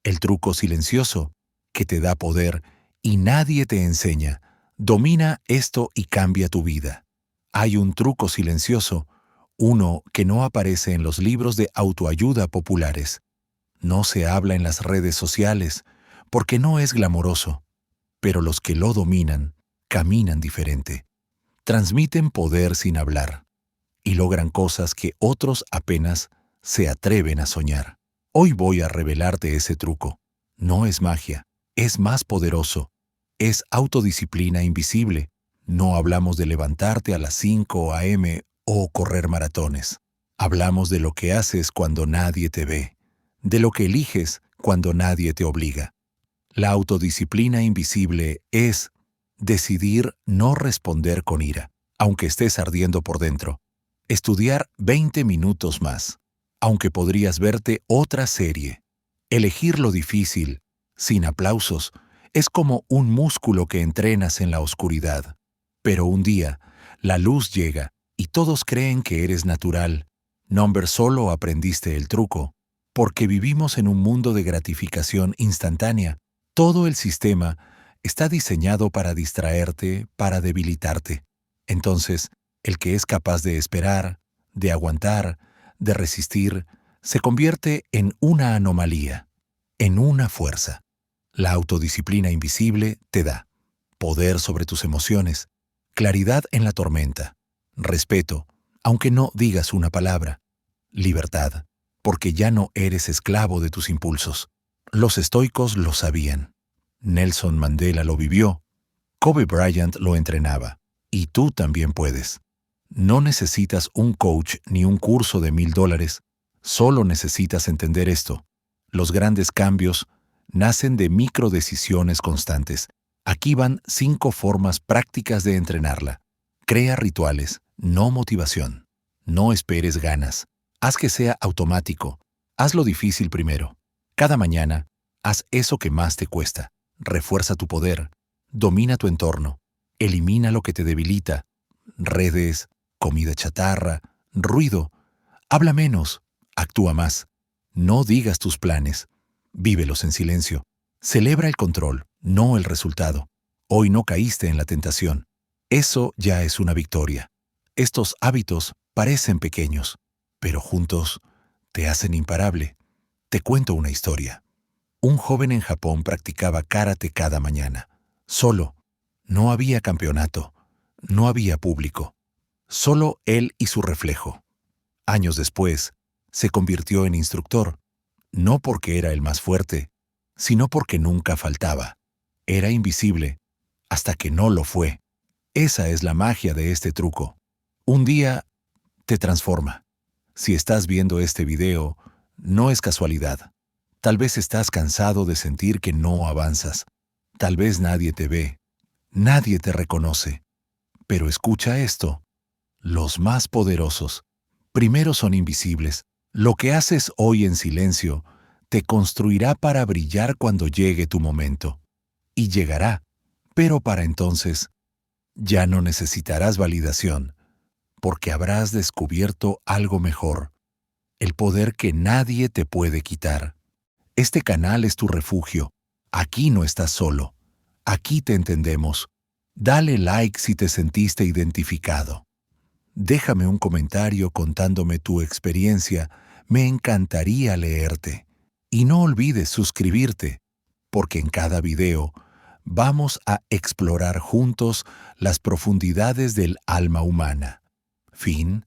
El truco silencioso, que te da poder y nadie te enseña. Domina esto y cambia tu vida. Hay un truco silencioso, uno que no aparece en los libros de autoayuda populares. No se habla en las redes sociales, porque no es glamoroso. Pero los que lo dominan, caminan diferente. Transmiten poder sin hablar. Y logran cosas que otros apenas se atreven a soñar. Hoy voy a revelarte ese truco. No es magia, es más poderoso. Es autodisciplina invisible. No hablamos de levantarte a las 5 a.m. o correr maratones. Hablamos de lo que haces cuando nadie te ve, de lo que eliges cuando nadie te obliga. La autodisciplina invisible es decidir no responder con ira, aunque estés ardiendo por dentro. Estudiar 20 minutos más, aunque podrías verte otra serie. Elegir lo difícil, sin aplausos, es como un músculo que entrenas en la oscuridad. Pero un día, la luz llega y todos creen que eres natural. Number solo aprendiste el truco. Porque vivimos en un mundo de gratificación instantánea. Todo el sistema está diseñado para distraerte, para debilitarte. Entonces, el que es capaz de esperar, de aguantar, de resistir, se convierte en una anomalía, en una fuerza. La autodisciplina invisible te da poder sobre tus emociones, claridad en la tormenta, respeto, aunque no digas una palabra, libertad, porque ya no eres esclavo de tus impulsos. Los estoicos lo sabían. Nelson Mandela lo vivió. Kobe Bryant lo entrenaba. Y tú también puedes. No necesitas un coach ni un curso de $1000. Solo necesitas entender esto. Los grandes cambios nacen de microdecisiones constantes. Aquí van 5 formas prácticas de entrenarla. Crea rituales, no motivación. No esperes ganas. Haz que sea automático. Haz lo difícil primero. Cada mañana, haz eso que más te cuesta. Refuerza tu poder. Domina tu entorno. Elimina lo que te debilita. Redes, comida chatarra, ruido. Habla menos. Actúa más. No digas tus planes. Vívelos en silencio. Celebra el control, no el resultado. Hoy no caíste en la tentación. Eso ya es una victoria. Estos hábitos parecen pequeños, pero juntos te hacen imparable. Te cuento una historia. Un joven en Japón practicaba karate cada mañana. Solo. No había campeonato. No había público. Solo él y su reflejo. Años después, se convirtió en instructor. No porque era el más fuerte, sino porque nunca faltaba. Era invisible, hasta que no lo fue. Esa es la magia de este truco. Un día te transforma. Si estás viendo este video, no es casualidad. Tal vez estás cansado de sentir que no avanzas. Tal vez nadie te ve. Nadie te reconoce. Pero escucha esto. Los más poderosos primero son invisibles. Lo que haces hoy en silencio te construirá para brillar cuando llegue tu momento. Y llegará. Pero para entonces, ya no necesitarás validación, porque habrás descubierto algo mejor. El poder que nadie te puede quitar. Este canal es tu refugio. Aquí no estás solo. Aquí te entendemos. Dale like si te sentiste identificado. Déjame un comentario contándome tu experiencia. Me encantaría leerte. Y no olvides suscribirte, porque en cada video vamos a explorar juntos las profundidades del alma humana. Fin.